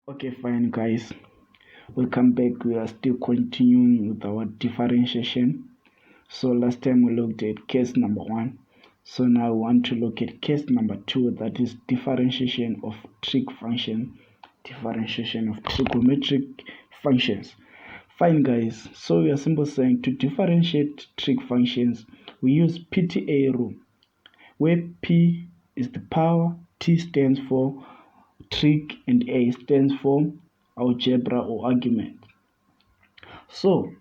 Okay, fine, guys. Welcome back. We are still continuing with our differentiation. So last time we looked at case number 1. So now we want to look at case number 2, that is differentiation of trig function, differentiation of trigonometric functions. Fine, guys. So we are simply saying to differentiate trig functions, we use PTA rule, where P is the power, T stands for trig, and A stands for algebra or argument. So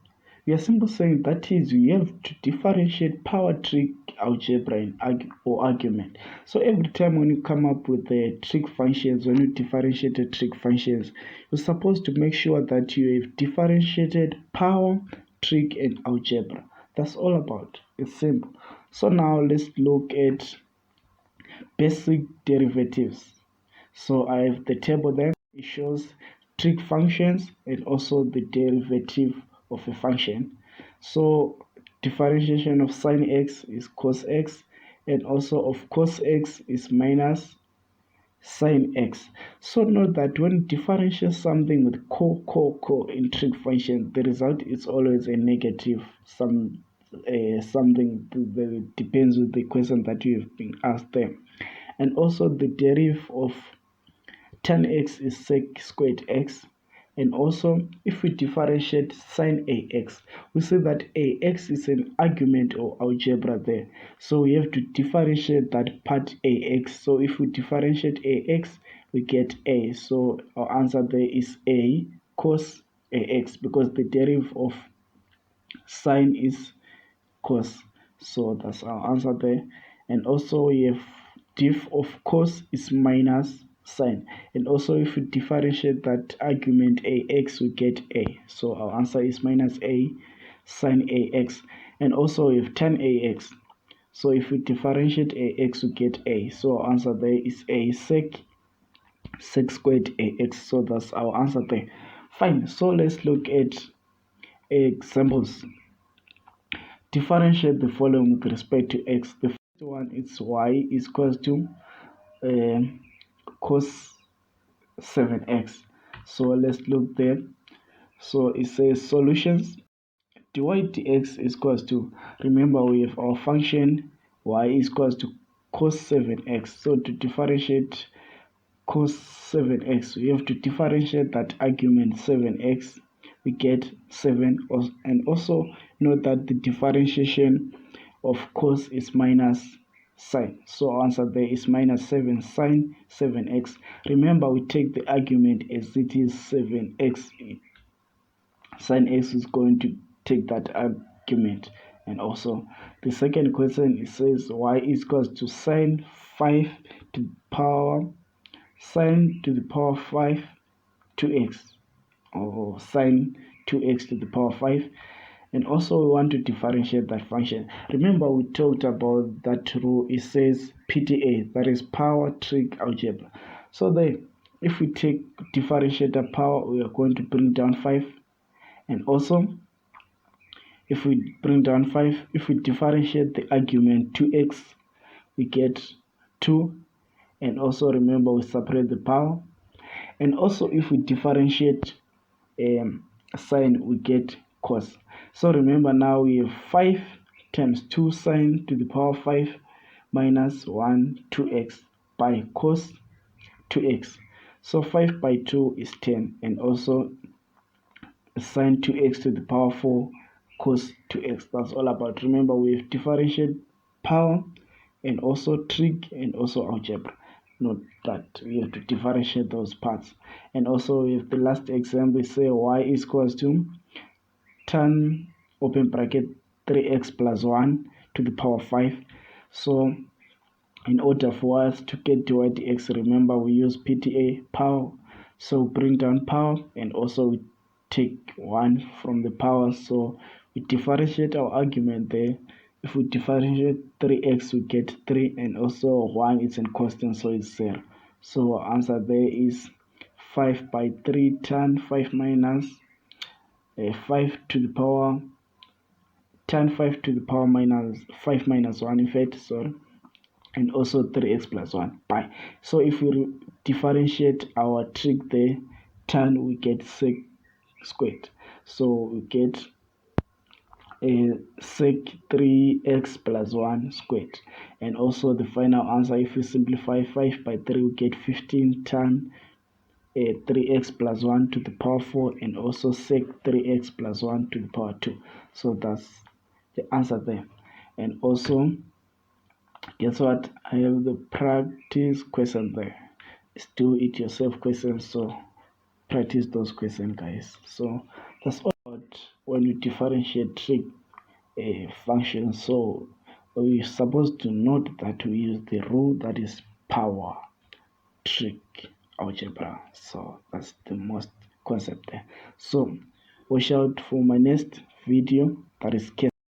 we are simply saying that is we have to differentiate power, trig, algebra, and argument. So every time when you come up with the trig functions, when you differentiate the trig functions, you're supposed to make sure that you have differentiated power, trig, and algebra. That's all about. It's simple. So now let's look at basic derivatives. So I have the table there. It shows trig functions and also the derivative of a function. So differentiation of sine x is cos x, and also of cos x is minus sine x. So note that when you differentiate something with co in trig function, the result is always a negative something that depends with the question that you have been asked there. And also the derivative of tan x is sec squared x. And also if we differentiate sine ax, we see that ax is an argument or algebra there, so we have to differentiate that part ax. So if we differentiate ax, we get a, so our answer there is a cos ax, because the derivative of sine is cos, so that's our answer there. And also we have diff of cos is minus sine, and also if we differentiate that argument ax, we get a, so our answer is minus a sine ax. And also we have tan ax, so if we differentiate ax, we get a, so our answer there is a sec squared ax, so that's our answer there. Fine, so let's look at examples. Differentiate the following with respect to x. The first one is y is equals to cos 7x. So let's look there. So it says solutions. dy dx is equals to, remember we have our function y is equals to cos 7x. So to differentiate cos 7x, we have to differentiate that argument 7x, we get 7. And also note that the differentiation of cos is minus sine, so our answer there is minus 7 sine 7x. Remember we take the argument as it is 7x, sine x is going to take that argument. And also the second question, it says y is equals to sine 5 to the power sine to the power 5 2x, or sine 2x to the power 5. And also we want to differentiate that function. Remember we talked about that rule, it says PTA, that is power, trig, algebra. So there, if we take differentiate the power, we are going to bring down 5. And also if we bring down 5, if we differentiate the argument 2x, we get 2. And also remember we separate the power. And also if we differentiate sine, we get cos. So remember now we have 5 times 2 sine to the power 5 minus 1 2x by cos 2x. So 5 by 2 is 10, and also sine 2x to the power 4 cos 2x. That's all about. Remember we have differentiate power and also trig and also algebra. Note that we have to differentiate those parts. And also with the last example, we say y is equals to tan open bracket 3x plus 1 to the power 5. So in order for us to get dy dx, remember we use PTA power, so bring down power, and also we take 1 from the power, so we differentiate our argument there. If we differentiate 3x, we get 3, and also 1 is in constant, so it's 0. So our answer there is 5 by 3 tan 5 minus 5 to the power tan 5 to the power minus 5 minus 1, in fact, sorry, and also 3x plus 1 pi. So if we differentiate our trig there, tan, we get sec squared. So we get sec 3x plus 1 squared. And also the final answer, if we simplify 5 by 3, we get 15 tan 3x plus 1 to the power 4, and also sec 3x plus 1 to the power 2. So that's the answer there. And also, guess what? I have the practice question there. It's do it yourself questions, so practice those questions, guys. So that's all about when you differentiate trig function. So we're supposed to note that we use the rule that is power trig algebra. So that's the most concept there. So watch out for my next video, that is case